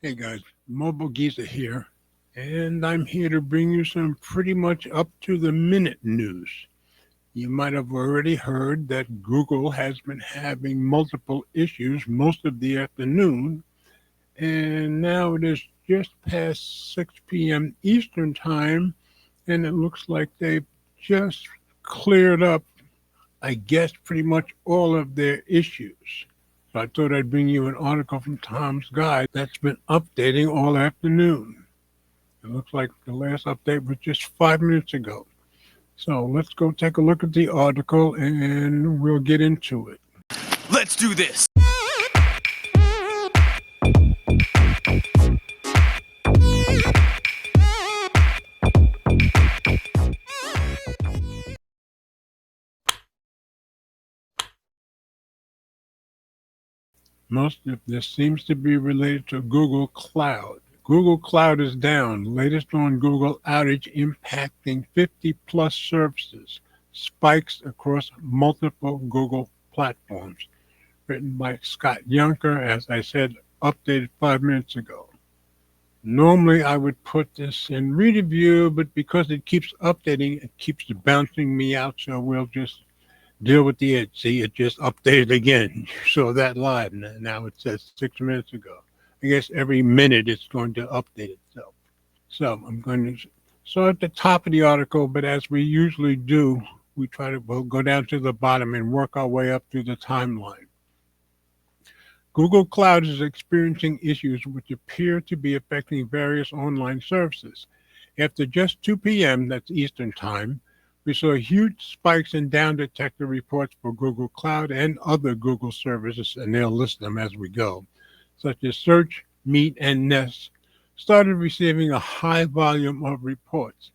Hey guys, Mobile Geezer here, and I'm here to bring you some pretty much up to the minute news. You might have already heard that Google has been having multiple issues most of the afternoon, and now it is just past 6 p.m. Eastern Time, and it looks like they've just cleared up, I guess, pretty much all of their issues. So I thought I'd bring you an article from Tom's Guide that's been updating all afternoon. It looks like the last update was just 5 minutes ago. So let's go take a look at the article and we'll get into it. Let's do this! Most of this seems to be related to Google Cloud. Google Cloud is down, latest on Google outage impacting 50 plus services, spikes across multiple Google platforms. Written by Scott Yunker, as I said, updated 5 minutes ago. Normally, I would put this in reader view, but because it keeps updating, it keeps bouncing me out. So we'll just deal with the edge. See, it just updated again. You saw that live. Now it says 6 minutes ago. I guess every minute it's going to update itself. So I'm going to start at the top of the article, but as we usually do, we'll go down to the bottom and work our way up through the timeline. Google Cloud is experiencing issues which appear to be affecting various online services. After just 2 p.m., that's Eastern Time, we saw huge spikes in down detector reports for Google Cloud and other Google services, and they'll list them as we go, such as Search, Meet, and Nest, started receiving a high volume of reports.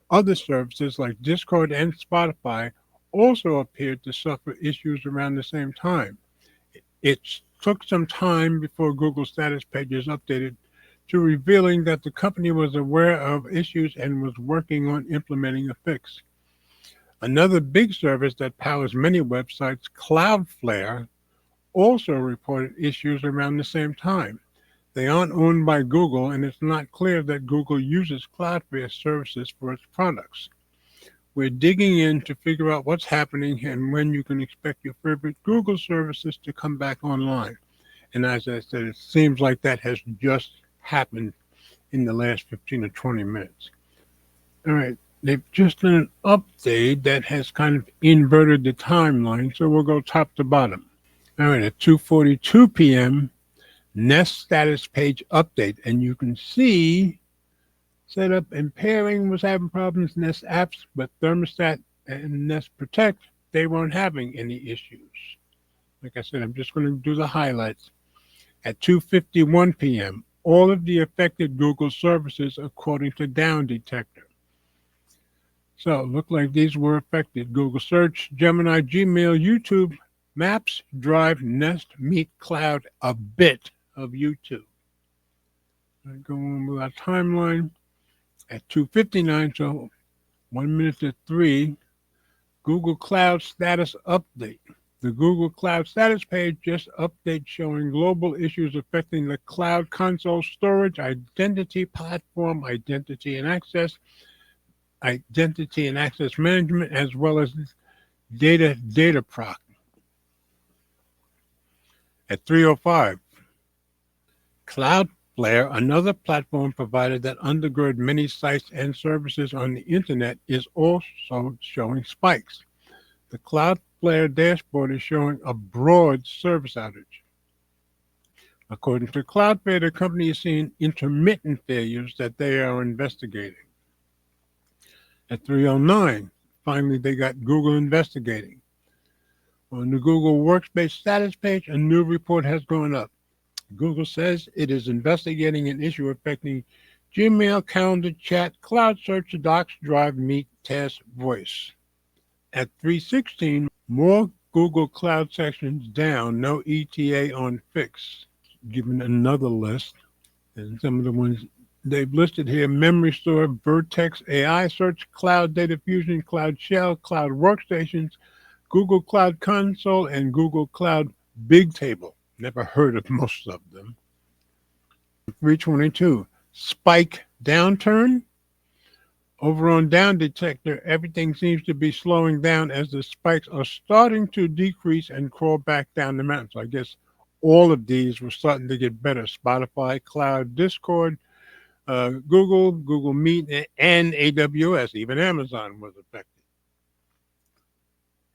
Other services like Discord and Spotify also appeared to suffer issues around the same time. It took some time before Google status pages updated to revealing that the company was aware of issues and was working on implementing a fix. Another big service that powers many websites, Cloudflare, also reported issues around the same time. They aren't owned by Google, and it's not clear that Google uses Cloudflare services for its products. We're digging in to figure out what's happening and when you can expect your favorite Google services to come back online. And as I said, it seems like that has just happened in the last 15 or 20 minutes. All right, they've just done an update that has kind of inverted the timeline, so we'll go top to bottom. All right, at 2:42 p.m., Nest status page update, and you can see setup and pairing was having problems. Nest apps, but Thermostat and Nest Protect, they weren't having any issues. Like I said, I'm just going to do the highlights. At 2:51 p.m., all of the affected Google services according to Down Detector. So it looked like these were affected. Google Search, Gemini, Gmail, YouTube, Maps, Drive, Nest, Meet, Cloud, a bit of YouTube. I go on with our timeline at 2:59, so 1 minute to 3, Google Cloud status update. The Google Cloud status page just updates showing global issues affecting the Cloud Console storage, identity platform, identity and access management, as well as data proc. At 3:05, Cloudflare, another platform provider that undergird many sites and services on the internet, is also showing spikes. The Cloudflare dashboard is showing a broad service outage. According to Cloudflare, the company is seeing intermittent failures that they are investigating. At 3:09, finally they got Google investigating. On the Google Workspace status page, a new report has gone up. Google says it is investigating an issue affecting Gmail, Calendar, Chat, Cloud Search, Docs, Drive, Meet, Task, Voice. At 3:16, more Google Cloud sections down, no ETA on fix. Given another list, and some of the ones they've listed here: Memory Store, Vertex AI Search, Cloud Data Fusion, Cloud Shell, Cloud Workstations, Google Cloud Console, and Google Cloud Bigtable. Never heard of most of them. 322, spike downturn. Over on Down Detector, everything seems to be slowing down as the spikes are starting to decrease and crawl back down the mountain. So I guess all of these were starting to get better. Spotify, Cloud, Discord, Google, Google Meet, and AWS. Even Amazon was affected.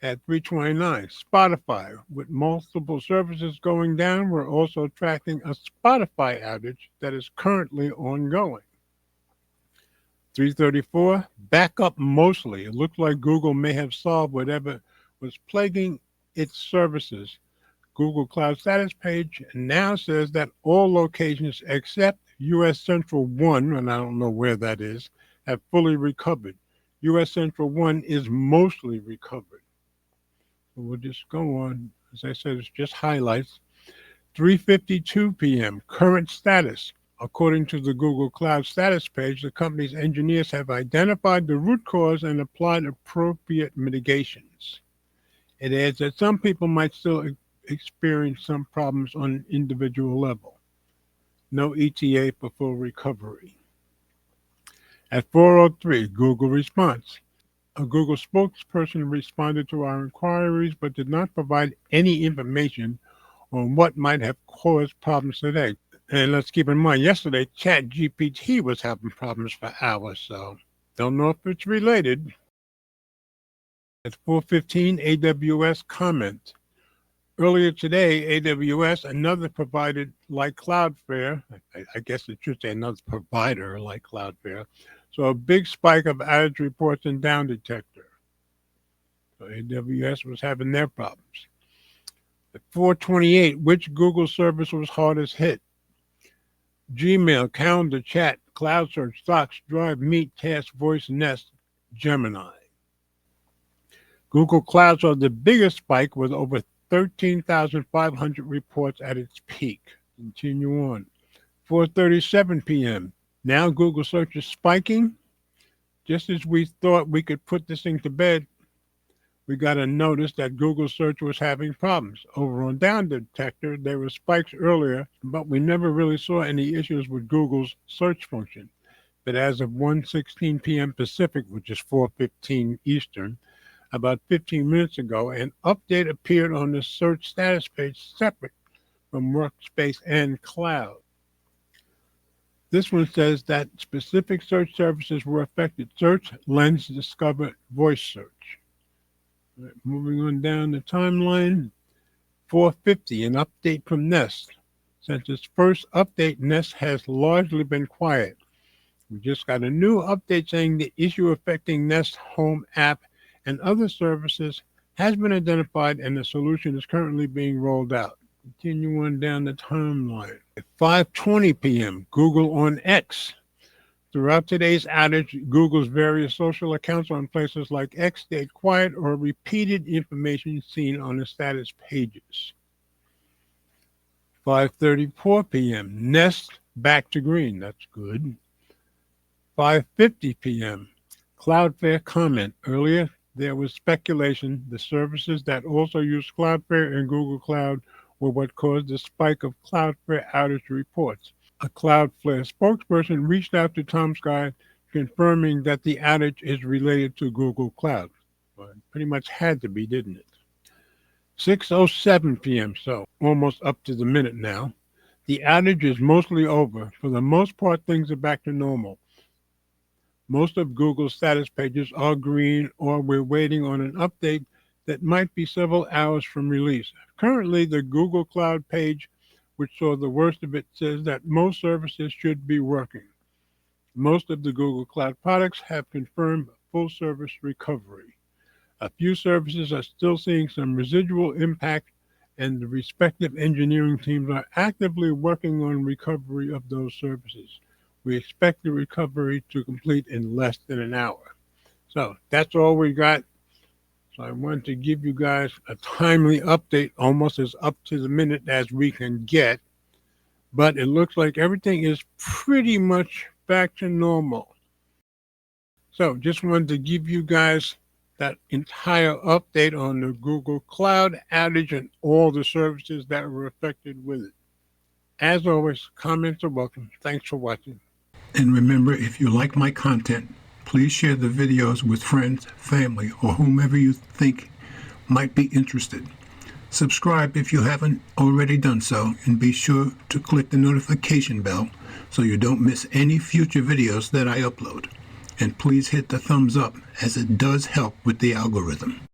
At 329, Spotify, with multiple services going down, we're also tracking a Spotify outage that is currently ongoing. 334, backup mostly. It looks like Google may have solved whatever was plaguing its services. Google Cloud status page now says that all locations except US Central 1, and I don't know where that is, have fully recovered. US Central 1 is mostly recovered. So we'll just go on. As I said, it's just highlights. 3:52 p.m. Current status. According to the Google Cloud status page, the company's engineers have identified the root cause and applied appropriate mitigations. It adds that some people might still experience some problems on an individual level. No ETA for full recovery. At 4:03, Google response. A Google spokesperson responded to our inquiries but did not provide any information on what might have caused problems today. And let's keep in mind, yesterday, ChatGPT was having problems for hours, so don't know if it's related. At 4:15, AWS comment. Earlier today, AWS, another provider like Cloudflare, I guess it should say another provider like Cloudflare, so a big spike of outage reports in Down Detector. So AWS was having their problems. At 4:28, which Google service was hardest hit? Gmail, Calendar, Chat, Cloud Search, Docs, Drive, Meet, Task, Voice, Nest, Gemini. Google Cloud saw the biggest spike with over 13,500 reports at its peak. Continue on. 4:37 p.m. Now Google search is spiking. Just as we thought we could put this thing to bed, we got a notice that Google search was having problems. Over on Down Detector, there were spikes earlier, but we never really saw any issues with Google's search function. But as of 1:16 p.m. Pacific, which is 4:15 Eastern, about 15 minutes ago, an update appeared on the search status page separate from Workspace and Cloud. This one says that specific search services were affected. Search, Lens, Discover, Voice Search. Right, moving on down the timeline, 4:50, an update from Nest. Since its first update, Nest has largely been quiet. We just got a new update saying the issue affecting Nest Home app and other services has been identified and the solution is currently being rolled out. Continue on down the timeline. At 5:20 p.m., Google on X. Throughout today's outage, Google's various social accounts on places like X stayed quiet or repeated information seen on the status pages. 5:34 p.m., Nest back to green. That's good. 5:50 p.m., Cloudflare comment. Earlier, there was speculation the services that also use Cloudflare and Google Cloud were what caused the spike of Cloudflare outage reports. A Cloudflare spokesperson reached out to Tom Scott confirming that the outage is related to Google Cloud. Well, it pretty much had to be, didn't it? 6:07 p.m., so almost up to the minute now. The outage is mostly over. For the most part, things are back to normal. Most of Google's status pages are green, or we're waiting on an update that might be several hours from release. Currently, the Google Cloud page, which saw the worst of it, says that most services should be working. Most of the Google Cloud products have confirmed full service recovery. A few services are still seeing some residual impact, and the respective engineering teams are actively working on recovery of those services. We expect the recovery to complete in less than an hour. So that's all we got. So I wanted to give you guys a timely update, almost as up to the minute as we can get. But it looks like everything is pretty much back to normal. So just wanted to give you guys that entire update on the Google Cloud outage and all the services that were affected with it. As always, comments are welcome. Thanks for watching. And remember, if you like my content, please share the videos with friends, family, or whomever you think might be interested. Subscribe if you haven't already done so, and be sure to click the notification bell so you don't miss any future videos that I upload. And please hit the thumbs up, as it does help with the algorithm.